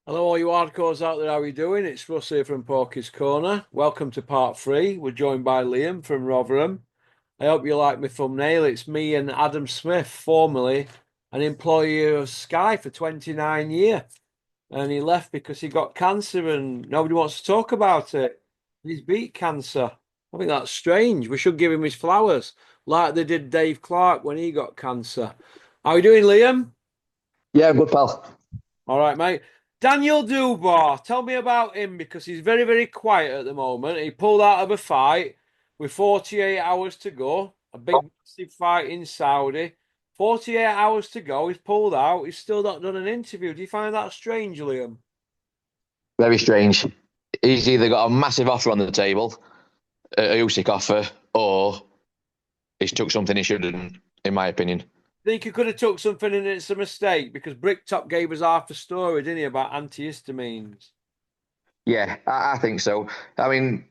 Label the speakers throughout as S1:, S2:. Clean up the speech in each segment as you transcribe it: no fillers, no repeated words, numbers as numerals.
S1: Hello, all you hardcores out there. How are you doing? It's Russ here from Porky's Corner. Welcome to part three. We're joined by Liam from Rotherham. I hope you like my thumbnail. It's me and Adam Smith, formerly an employee of Sky for 29 years. And he left because he got cancer and nobody wants to talk about it. He's beat cancer. I think that's strange. We should give him his flowers like they did Dave Clark when he got cancer. How are you doing, Liam?
S2: Yeah, good pal.
S1: All right, mate. Daniel Dubar, tell me about him because he's very, very quiet at the moment. He pulled out of a fight with 48 hours to go, a big, massive fight in Saudi. 48 hours to go. He's pulled out. He's still not done an interview. Do you find that strange, Liam?
S2: Very strange. He's either got a massive offer on the table, a Usyk offer, or he's took something he shouldn't, in my opinion.
S1: Think he could have took something and it's a mistake because Bricktop gave us half a story, didn't he, about antihistamines?
S2: Yeah, I think so. I mean,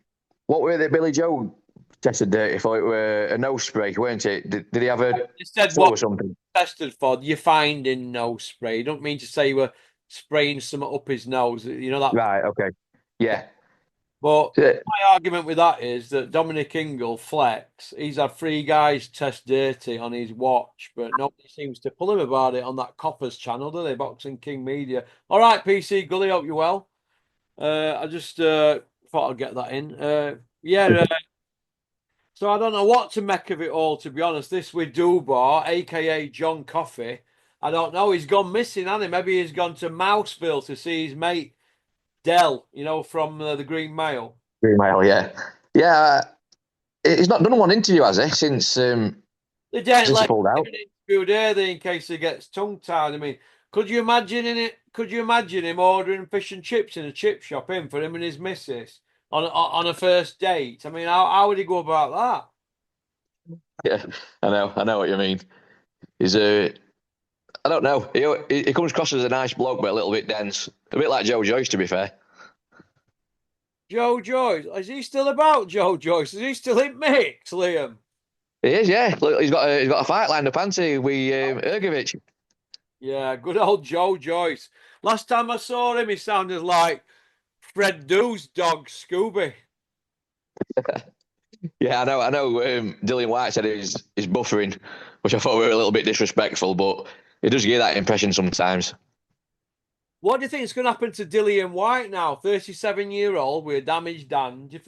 S2: what were they? Billy Joe tested dirty for it were a nose spray, weren't it? Did he have a
S1: He said
S2: flu
S1: what
S2: or something?
S1: tested for, you're finding no spray. You don't mean to say you were spraying something up his nose. You know that.
S2: Right, okay. Yeah.
S1: But
S2: Uh,
S1: my argument with that is that Dominic Ingle flex. He's had three guys test dirty on his watch, but nobody seems to pull him about it on that Coppers channel, do they? Boxing King Media. All right, PC Gully, hope you're well. I just thought I'd get that in. Yeah. So I don't know what to make of it all, to be honest. This with Dubar, aka John Coffey. I don't know. He's gone missing, hasn't he? Maybe he's gone to Mouseville to see his mate Dell, from the Green Mail.
S2: Green Mile, yeah. Yeah, he's not done one interview, has he,
S1: They don't
S2: since he
S1: let
S2: pulled
S1: him
S2: out?
S1: interview, do they, in case he gets tongue tied? I mean, could you imagine in it? Could you imagine him ordering fish and chips in a chip shop in for him and his missus on a first date? I mean, how would he go about
S2: Yeah, I know what you mean. He's I don't know. He comes across as a nice bloke, but a little bit dense. A bit like Joe Joyce, to be fair.
S1: that? Joe Joyce, is he still about? Joe Joyce, is he still in mix, Liam?
S2: He is, yeah. Look, he's got a fight lined up, hasn't he, with Ergovic.
S1: Yeah, good old Joe Joyce. Last time I saw him, he sounded like Fred Doo's dog, Scooby.
S2: Yeah, I know. Dillian White said he's buffering, which I thought were a little bit disrespectful, but he does get that impression sometimes.
S1: What do you think is going to happen to Dillian White now? 37-year-old with a damaged hand.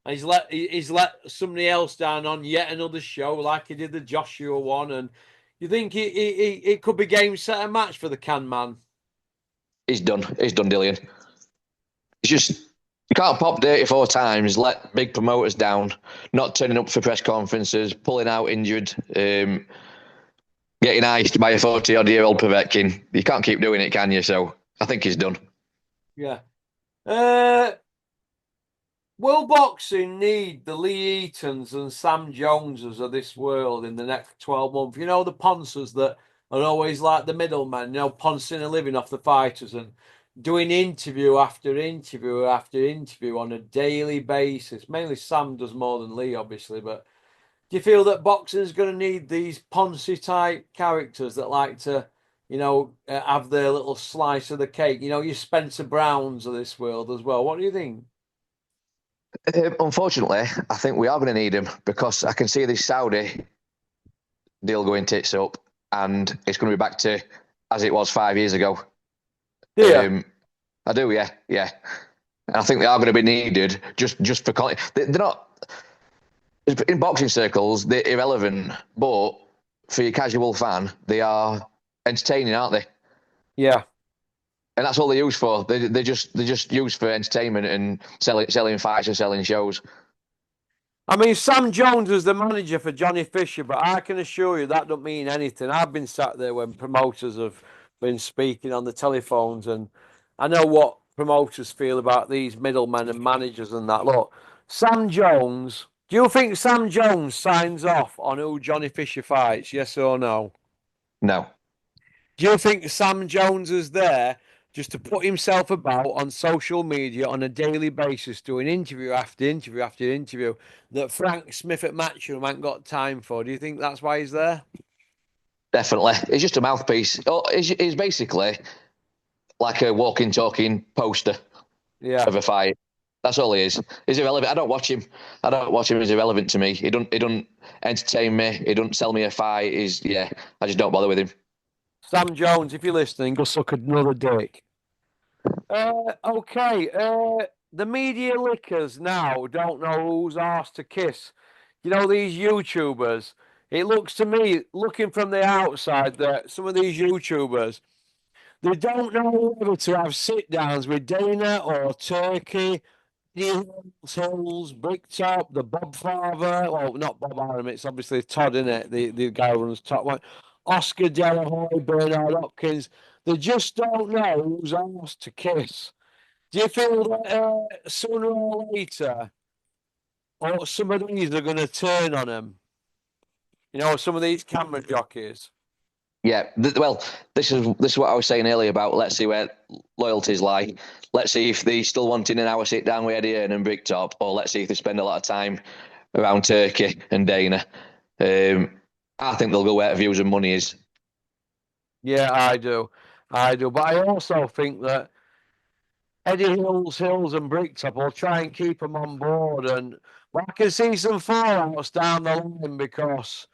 S1: And he's let somebody else down on yet another show, like he did the Joshua one. And you think it could be game set and match for the can man?
S2: He's done. He's done, Dillian. He's just you can't pop dirty four times, let big promoters down, not turning up for press conferences, pulling out injured, getting iced by a 40-odd-year-old Povetkin. You can't keep doing it, can you? So I think he's done.
S1: Yeah. Uh, will boxing need the Lee Eatons and Sam Joneses of this world in the next 12 months? You know, the Ponsers that are always like the middlemen, poncing a living off the fighters and doing interview after interview after interview on a daily basis. Mainly Sam does more than Lee, obviously, but do you feel that boxing is going to need these Ponzi type characters that like to, have their little slice of the cake? Your Spencer Browns of this world as well. What do you think?
S2: Unfortunately, I think we are going to need him because I can see this Saudi deal going tits up, and it's going to be back to as it was 5 years ago.
S1: Yeah.
S2: I do, yeah, yeah. And I think they are going to be needed just for they're not in boxing circles. They're irrelevant, but for your casual fan, they are entertaining, aren't they?
S1: Yeah.
S2: And that's all they're used for. They just used for entertainment and selling fights and selling shows.
S1: I mean, Sam Jones was the manager for Johnny Fisher, but I can assure you that don't mean anything. I've been sat there when promoters have been speaking on the telephones, and I know what promoters feel about these middlemen and managers and that. Look, Sam Jones, do you think Sam Jones signs off on who Johnny Fisher fights? Yes or no?
S2: No,
S1: Do you think Sam Jones is there just to put himself about on social media on a daily basis, doing interview after interview after interview that Frank Smith at Matchroom ain't got time for? Do you think that's why he's there?
S2: definitely. It's just a mouthpiece. Oh, he's basically like a walking, talking poster
S1: Yeah.
S2: of a fight. That's all he is. He's irrelevant. I don't watch him. I don't watch him. He's irrelevant to me. He don't entertain me. He don't sell me a fight. I just don't bother with him.
S1: Sam Jones, if you're listening, go suck another dick. Okay. The media lickers now don't know whose arse to kiss. You know, these YouTubers. It looks to me, looking from the outside, that some of these YouTubers, they don't know whether to have sit downs with Dana or Turkey, Hills, Bricktop, the Bob Father. Well, not Bob Aram, it's obviously Todd, isn't it? The guy who runs Top One. Oscar De La Hoya, Bernard Hopkins. They just don't know who's arse to kiss. Do you feel that sooner or later, or some of these are going to turn on them? You know, some of these camera jockeys.
S2: Yeah. Well, this is what I was saying earlier about. Let's see where loyalties lie. Let's see if they still wanting an hour sit down with Eddie Hearn and Bricktop, or let's see if they spend a lot of time around Turkey and Dana. I think they'll go where views and money is.
S1: Yeah, I do. I do. But I also think that Eddie Hills and Bricktop will try and keep them on board. And well, I can see some fallouts down the line because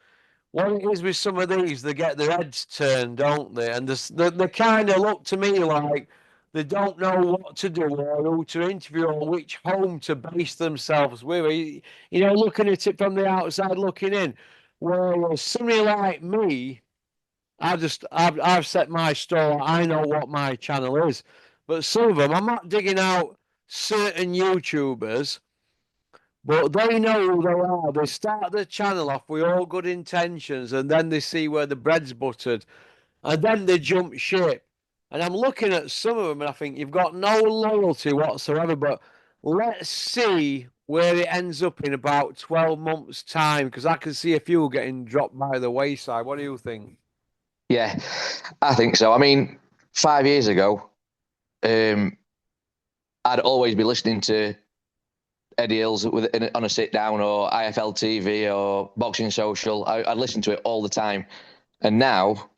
S1: what it is with some of these, they get their heads turned, don't they? And they kind of look to me like they don't know what to do or who to interview or which home to base themselves with. You know, looking at it from the outside, looking in. Whereas somebody like me, I've set my store. I know what my channel is, but some of them I'm not digging out certain YouTubers, but they know who they are. They start the channel off with all good intentions, and then they see where the bread's buttered, and then they jump ship. And I'm looking at some of them, and I think you've got no loyalty whatsoever. But let's see where it ends up in about 12 months' time, because I can see a few getting dropped by the wayside. What do you think?
S2: Yeah, I think so. I mean, 5 years ago, I'd always be listening to Eddie Hills on a sit down or IFL TV or Boxing Social. I'd listen to it all the time. And now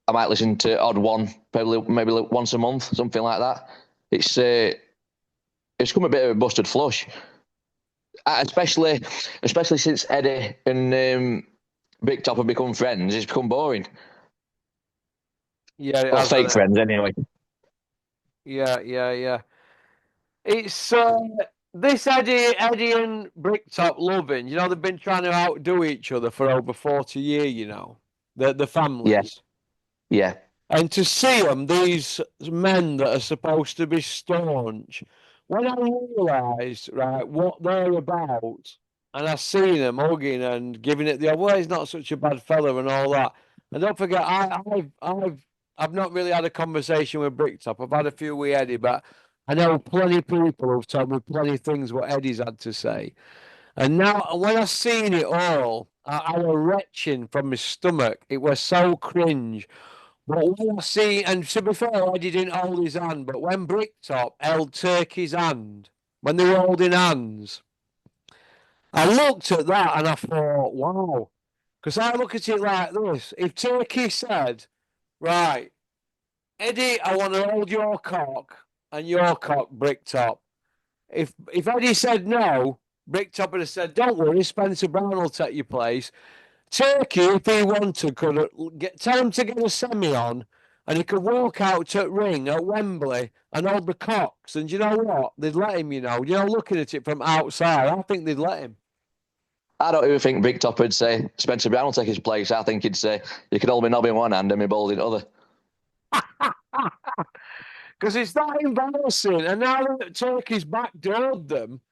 S2: I might listen to odd one, probably maybe once a month, something like that. It's come a bit of a busted flush, especially since Eddie and Big Top have become friends. It's become boring.
S1: Yeah,
S2: Well, fake friends anyway.
S1: yeah. It's this Eddie and Bricktop loving. You know, they've been trying to outdo each other for over 40 years. You know, the
S2: Yeah,
S1: families,
S2: yeah,
S1: and to see them, these men that are supposed to be staunch. When I realised right what they're about, and I seen them hugging and giving it the well, he's not such a bad fella and all that. And don't forget, I've not really had a conversation with Bricktop. I've had a few with Eddie, but I know plenty of people who've told me plenty of things what Eddie's had to say. And now, when I seen it all, I was retching from my stomach. It was so cringe. But when I see, and to be fair, Eddie didn't hold his hand, but when Bricktop held Turkey's hand, when they were holding hands, I looked at that and I thought, wow. Because I look at it like this. If Turkey said, right, Eddie, I want to hold your cock and your cock, Bricktop. If Eddie said no, Bricktop would have said, don't worry, Spencer Brown will take your place. Turkey, if he wanted, could tell him to get a semi on, and he could walk out to the ring at Wembley and hold the cocks. And you know what? They'd let him. Looking at it from outside, I think they'd let him.
S2: I don't even think Big Top would say Spencer Brown will take his place. I think he'd say you could hold me knob in one hand and me balls in the other.
S1: Because it's that embarrassing. And now that Turkey's backdoored them,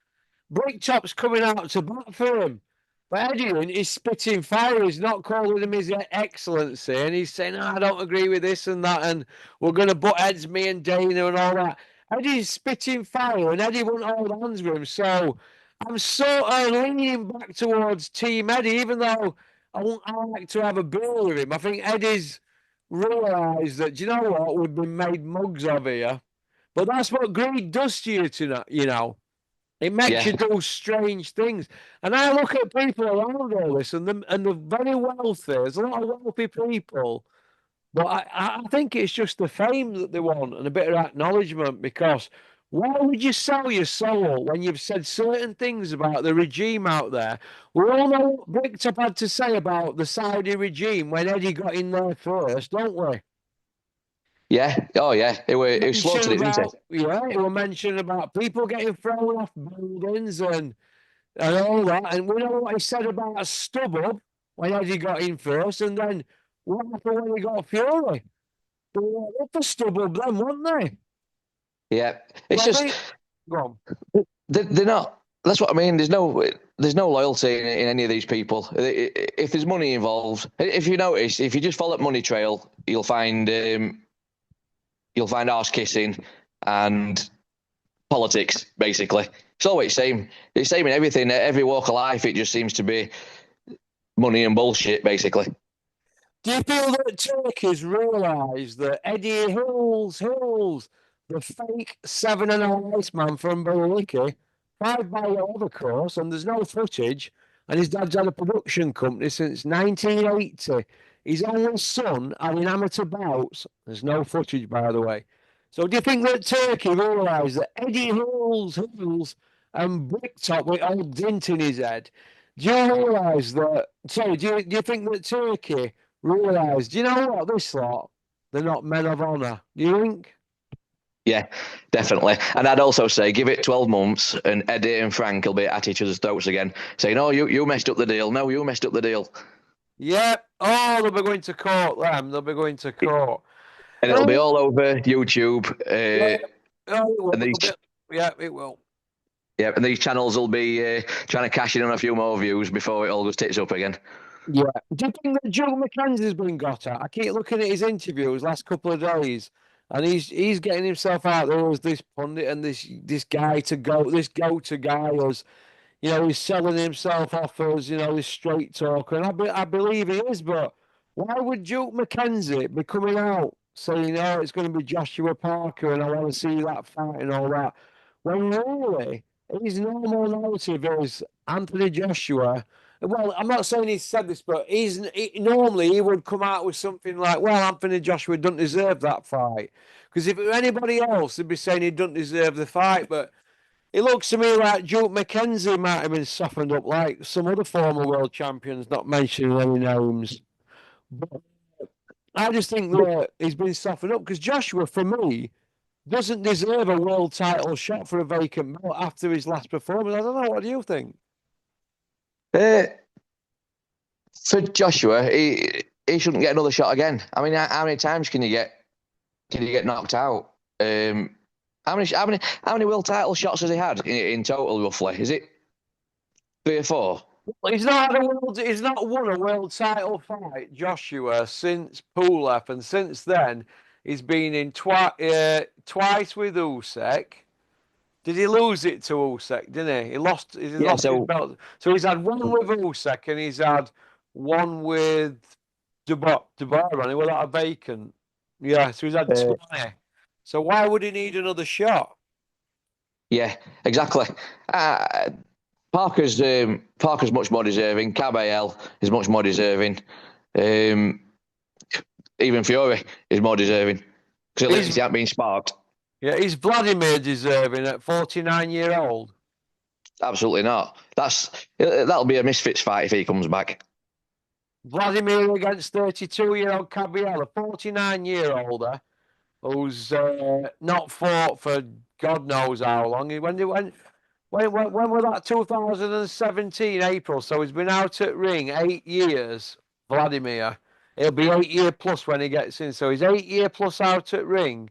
S1: Bricktop's coming out to bat for him. But Eddie is spitting fire. He's not calling him his excellency. And he's saying, I don't agree with this and that. And we're going to butt heads, me and Dana and all that. Eddie's spitting fire and Eddie won't hold hands with him. So I'm sort of leaning back towards Team Eddie, even though I like to have a beer with him. I think Eddie's realised that, do you know what? We've been made mugs of here. But that's what greed does to you, you know. It makes you do strange things. And I look at people around all this, and the very wealthy, there's a lot of wealthy people But I think it's just the fame that they want and a bit of acknowledgement because why would you sell your soul when you've said certain things about the regime out there? We all know what Bricktop had to say about the Saudi regime when Eddie got in there first, don't we?
S2: Yeah. Oh, yeah. It
S1: Mention
S2: slaughtered it, didn't it?
S1: about, yeah, it will mention about people getting thrown off buildings and all that. And we know what he said about a stub up when Eddie got in first. And then what happened when he got Fury? They were up for stub up then, weren't they?
S2: Yeah. It's
S1: Well,
S2: just
S1: go on.
S2: they're not. That's what I mean. There's no loyalty in any of these people. If there's money involved, if you notice, if you just follow the money trail, you'll find arse kissing and politics. Basically, it's always the same. It's the same in everything. Every walk of life, it just seems to be money and bullshit. Basically,
S1: Do you feel that Turkey's realised that Eddie Hills, the fake 7 and a half man from Bariki, 5 by 8 of course, and there's no footage, and his dad's had a production company since 1980. His only son had in amateur bouts. There's no footage, by the way. So do you think that Turkey realised that Eddie Hills, and Bricktop with old dint in his head? Do you realise that? Sorry, do you think that Turkey realised, you know what, this lot, they're not men of honour. Do you think?
S2: yeah, definitely. And I'd also say, give it 12 months, and Eddie and Frank will be at each other's throats again, saying, "Oh, you messed up the deal. No, you messed up the deal."
S1: Yeah. Oh, they'll be going to court, them. They'll be going to court.
S2: And it'll be all over YouTube.
S1: Yeah. Oh, it will.
S2: And these,
S1: Yeah, it will.
S2: yeah, and these channels will be trying to cash in on a few more views before it all goes tits up again.
S1: Yeah. Do you think that Joe McKenzie's been got at? I keep looking at his interviews last couple of days, and he's getting himself out there as this pundit and this guy to go, this go-to guy as he's selling himself off as, this straight talker, and I believe he is, but why would Duke McKenzie be coming out saying, oh, it's going to be Joshua Parker and I want to see that fight and all that, when really his normal narrative is Anthony Joshua. Well, I'm not saying he's said this, but normally he would come out with something like, well, Anthony Joshua doesn't deserve that fight. Because if it were anybody else, they'd be saying he doesn't deserve the fight, but it looks to me like Duke McKenzie might have been softened up like some other former world champions, not mentioning any names. But I just think that he's been softened up because Joshua, for me, doesn't deserve a world title shot for a vacant belt after his last performance. I don't know. What do you think?
S2: Uh, for Joshua, he shouldn't get another shot again. I mean, how many times can you get knocked out? How many world title shots has he had in total, roughly? Is it 3 or 4?
S1: Well, he's not won a world title fight, Joshua, since Pulev, and since then he's been in twice with Usyk. Did he lose it to Usyk? Didn't he? He lost. He
S2: Yeah.
S1: lost his belt. So he's had one with Usyk, and he's had one with Duar on it without a vacant. Yeah. So he's had 20. So why would he need another shot?
S2: Yeah, exactly. Parker's much more deserving. Caballel is much more deserving. Even Fury is more deserving because at least he hasn't been sparked.
S1: Yeah, is Vladimir deserving at 49-year-old?
S2: Absolutely not. That'll be a misfits fight if he comes back.
S1: Vladimir against 32-year-old Caballel, a 49-year-older who's not fought for God knows how long. When was that? 2017 April. So he's been out at ring 8 years. Vladimir. It'll be 8 year plus when he gets in. So he's 8 year plus out at ring,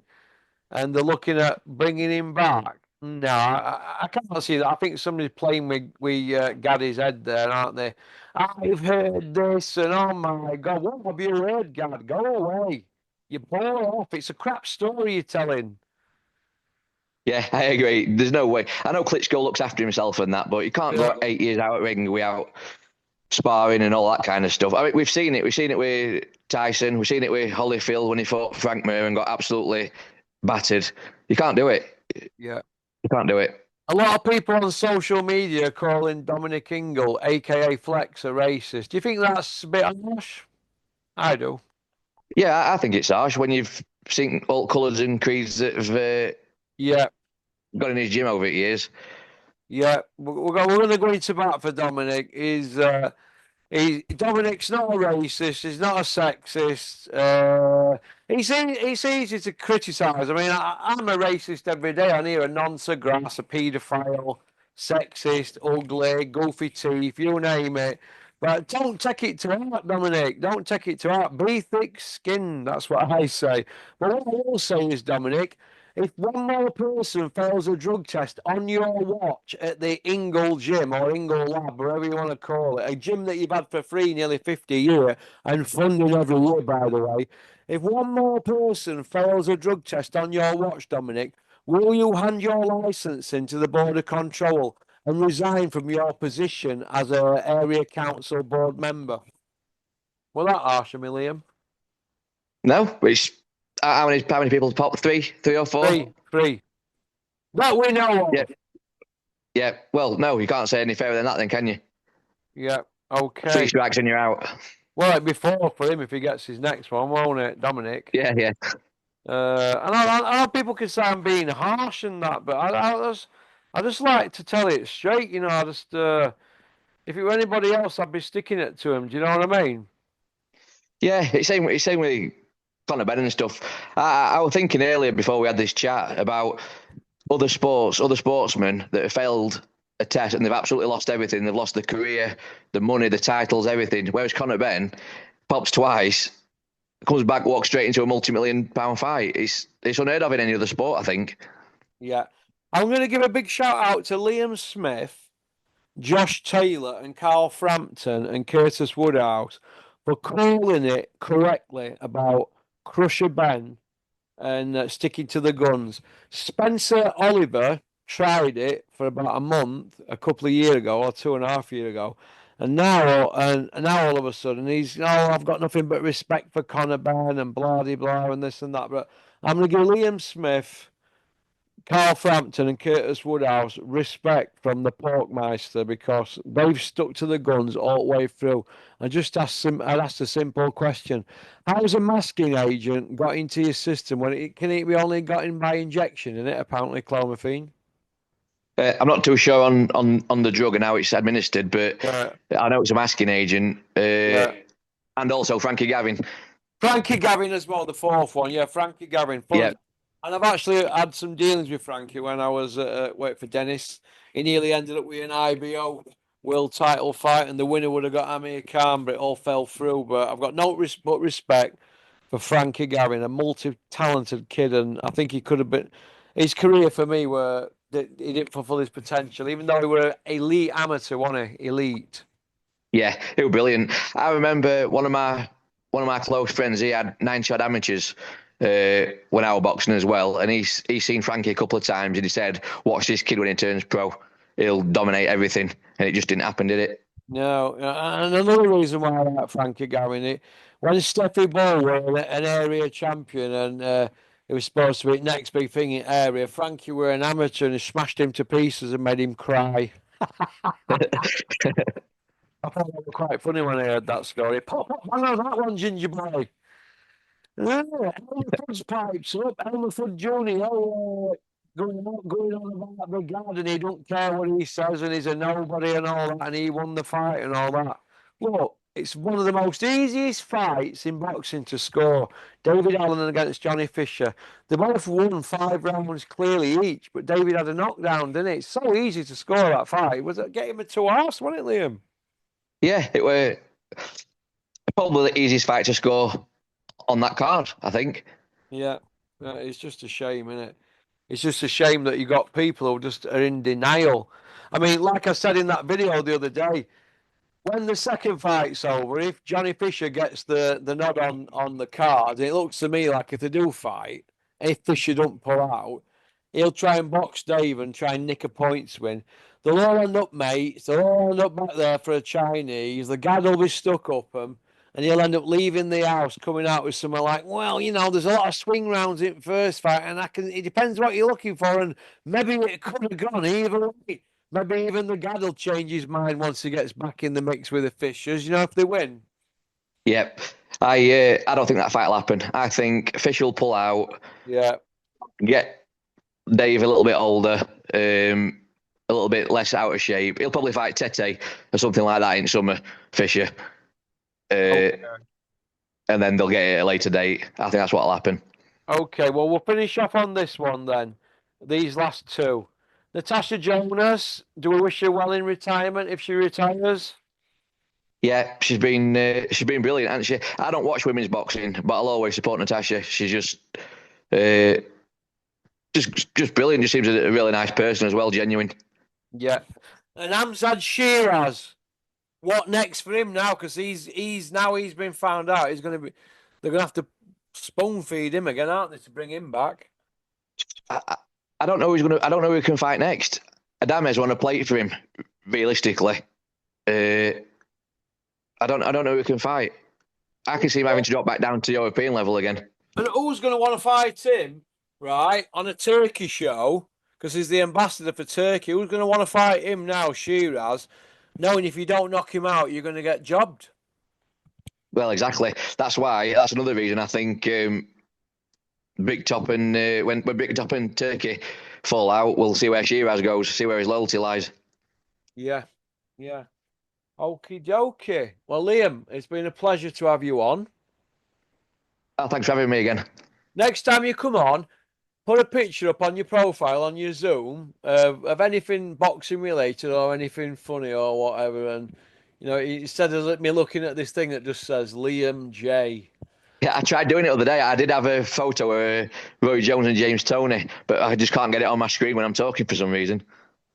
S1: and they're looking at bringing him back. No, I can't see that. I think somebody's playing with Gaddy's head there, aren't they? I've heard this, and oh my God, what have you heard, Gad? Go away. You bore off. It's a crap story you're telling.
S2: Yeah, I agree. There's no way. I know Klitschko looks after himself and that, but you can't go 8 years out at ring without sparring and all that kind of stuff. I mean, we've seen it. We've seen it with Tyson. We've seen it with Holyfield when he fought Frank Mir and got absolutely battered. You can't do it.
S1: Yeah.
S2: You can't do it.
S1: A lot of people on social media are calling Dominic Ingle, aka Flex, a racist. Do you think that's a bit harsh? I do.
S2: Yeah, I think it's harsh when you've seen all colours and creeds that have
S1: Yeah,
S2: got in his gym over the years.
S1: yeah. We're going to go into bat for Dominic. Dominic's not a racist. He's not a sexist. It's easy to criticise. I mean, I'm a racist every day. I hear a nonce grass, a paedophile, sexist, ugly, goofy teeth, you name it. But don't take it to heart, Dominic. Don't take it to heart. Be thick-skinned. That's what I say. But what I will say is, Dominic, if one more person fails a drug test on your watch at the Ingle Gym or Ingle Lab, whatever you want to call it, a gym that you've had for free nearly 50 years and funded every year, by the way, if one more person fails a drug test on your watch, Dominic, will you hand your license in to the Border Control and resign from your position as a area council board member? Well, that harsh, Liam.
S2: No, which how many people pop? Three or four?
S1: Three. That we know
S2: Yeah,
S1: of.
S2: yeah. Well, no, you can't say any fairer than that, then, can you?
S1: Yeah.
S2: Three
S1: Okay.
S2: strikes and you're out.
S1: Well, it'd be four for him if he gets his next one, won't it, Dominic?
S2: Yeah, yeah.
S1: I know people can say I'm being harsh and that, but I just like to tell it straight. If it were anybody else, I'd be sticking it to him. Do you know what I mean?
S2: Yeah, it's same with Conor Ben and stuff. I was thinking earlier before we had this chat about other sportsmen that have failed a test and they've absolutely lost everything. They've lost their career, the money, the titles, everything. Whereas Conor Ben pops twice, comes back, walks straight into a multi-million-pound fight. It's unheard of in any other sport, I think.
S1: Yeah. I'm going to give a big shout out to Liam Smith, Josh Taylor, and Carl Frampton and Curtis Woodhouse for calling it correctly about Crusher Ben and sticking to the guns. Spencer Oliver tried it for about a month, a couple of years ago, or 2.5 years ago, and now all of a sudden he's I've got nothing but respect for Conor Ben and blah de blah and this and that. But I'm going to give Liam Smith, Carl Frampton, and Curtis Woodhouse respect from the Porkmeister because they've stuck to the guns all the way through. I'd ask a simple question: how's a masking agent got into your system when it be only got in by injection? In it apparently clomiphene.
S2: I'm not too sure on the drug and how it's administered, but
S1: Yeah,
S2: I know it's a masking agent.
S1: yeah.
S2: And also Frankie Gavin.
S1: Frankie Gavin as well, the fourth one. Yeah, Frankie Gavin.
S2: Yeah.
S1: Fun. And I've actually had some dealings with Frankie when I was wait for Dennis. He nearly ended up with an IBO world title fight, and the winner would have got Amir Khan, but it all fell through. But I've got no but respect for Frankie Gavin, a multi-talented kid, and I think he could have been. His career for me were that he didn't fulfill his potential, even though he were elite amateur, wasn't he? Elite.
S2: Yeah, it was brilliant. I remember one of my close friends. He had 9 shot amateurs when I was boxing as well, and he's seen Frankie a couple of times, and he said, "Watch this kid when he turns pro. He'll dominate everything." And it just didn't happen, did it?
S1: No, and another reason why I like Frankie Gavin, when Steffi Ball were an area champion and it was supposed to be next big thing in area, Frankie were an amateur and he smashed him to pieces and made him cry. I thought that was quite funny when I heard that story. Pop, pop, hang on that one, Ginger Boy. Yeah, Elmerford's pipes up. Elmerford Junior going on about the garden. He don't care what he says, and he's a nobody and all that, and he won the fight and all that. Look, it's one of the most easiest fights in boxing to score. David Allen against Johnny Fisher. They both won 5 rounds clearly each, but David had a knockdown, didn't it? It's so easy to score that fight. Was it get him a 2 hours, wasn't it, Liam?
S2: Yeah, it were probably the easiest fight to score on that card, I think.
S1: Yeah, it's just a shame, isn't it? It's just a shame that you got people who just are in denial. I mean, like I said in that video the other day, when the second fight's over, if Johnny Fisher gets the nod on the card, it looks to me like if they do fight, if Fisher don't pull out, he'll try and box Dave and try and nick a points win. They'll all end up mates. They'll all end up back there for a Chinese. The guy will be stuck up them, and he'll end up leaving the house, coming out with something like, "Well, there's a lot of swing rounds in first fight, and it depends what you're looking for, and maybe it could have gone either way." Maybe even the guy will change his mind once he gets back in the mix with the Fishers, if they win.
S2: Yep. I don't think that fight will happen. I think Fish will pull out,
S1: Yeah.
S2: get Dave a little bit older, a little bit less out of shape. He'll probably fight Tete or something like that in summer, Fisher. Uh,
S1: Okay.
S2: and then they'll get it at a later date. I think that's what'll happen.
S1: Okay, well, we'll finish off on this one then. These last two. Natasha Jonas, do we wish her well in retirement if she retires?
S2: Yeah, she's been brilliant, hasn't she? I don't watch women's boxing, but I'll always support Natasha. She's uh, just brilliant. Just seems a really nice person as well, genuine.
S1: Yeah. And Amzad Shiraz, what next for him now? Because he's been found out. They're gonna have to spoon feed him again, aren't they, to bring him back?
S2: I don't know I don't know who can fight next. Adames want to play for him. Realistically, uh, I don't know who can fight. I can see him having to drop back down to European level again.
S1: And who's going to want to fight him, right, on a Turkey show? Because he's the ambassador for Turkey. Who's going to want to fight him now, Shiraz, knowing if you don't knock him out, you're going to get jobbed?
S2: Well, exactly. That's why. That's another reason I think Big Top and when Big Top and Turkey fall out, we'll see where Shiraz goes, see where his loyalty lies.
S1: Yeah, yeah. Okie dokie. Well, Liam, it's been a pleasure to have you on.
S2: Oh, thanks for having me again.
S1: Next time you come on, put a picture up on your profile on your Zoom of anything boxing related or anything funny or whatever. And, instead of me looking at this thing that just says Liam J.
S2: Yeah, I tried doing it the other day. I did have a photo of Roy Jones and James Toney, but I just can't get it on my screen when I'm talking for some reason.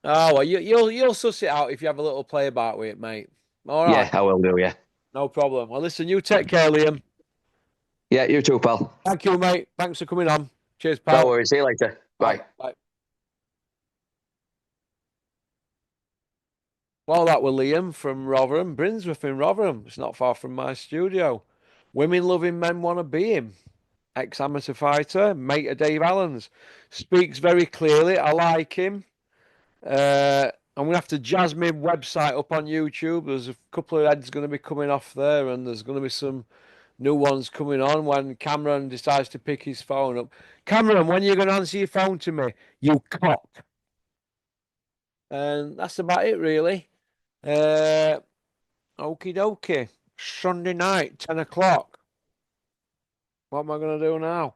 S1: Oh, well, you'll suss it out if you have a little play about with it, mate. All
S2: Yeah,
S1: right,
S2: I will do. Yeah.
S1: no problem. Well, listen, you take care, Liam.
S2: Yeah, you too, pal.
S1: Thank you, mate. Thanks for coming on. Cheers,
S2: No
S1: pal.
S2: worries. See you later.
S1: Bye.
S2: Bye.
S1: Bye. Well, that was Liam from Rotherham, Brinsworth in Rotherham. It's not far from my studio. Women loving men want to be him. Ex-amateur fighter, mate of Dave Allen's. Speaks very clearly. I like him. I'm gonna have to jazz my website up on YouTube. There's a couple of ads going to be coming off there, and there's going to be some new ones coming on when Cameron decides to pick his phone up. Cameron, when are you going to answer your phone to me? You cock. And that's about it, really. Okie dokie. Sunday night, 10 o'clock. What am I going to do now?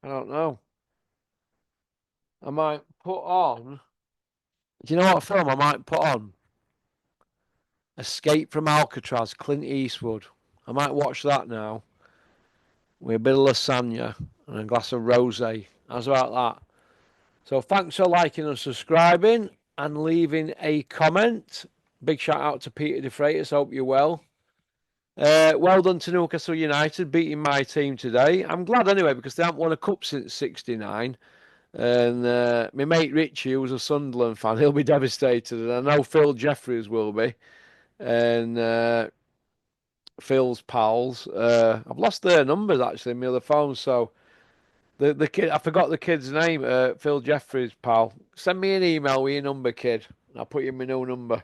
S1: I don't know. I might put on. Do you know what film I might put on? Escape from Alcatraz, Clint Eastwood. I might watch that now with a bit of lasagna and a glass of rosé. How's about that? So thanks for liking and subscribing and leaving a comment. Big shout out to Peter De Freitas. Hope you're well. Well done to Newcastle United beating my team today. I'm glad anyway because they haven't won a cup since '69. And my mate Richie, who's a Sunderland fan, he'll be devastated. And I know Phil Jeffries will be. And Phil's pals. I've lost their numbers actually in my other phone. So the kid, I forgot the kid's name. Phil Jeffries' pal. Send me an email with your number, kid. I'll put you my new number.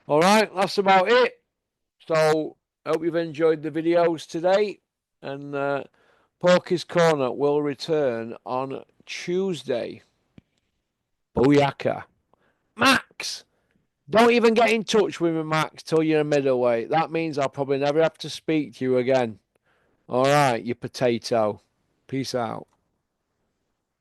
S1: All right, that's about it. So I hope you've enjoyed the videos today. And Porky's Corner will return on Tuesday. Booyaka. Max! Don't even get in touch with me, Max, till you're a middleweight. That means I'll probably never have to speak to you again. All right, you potato. Peace out.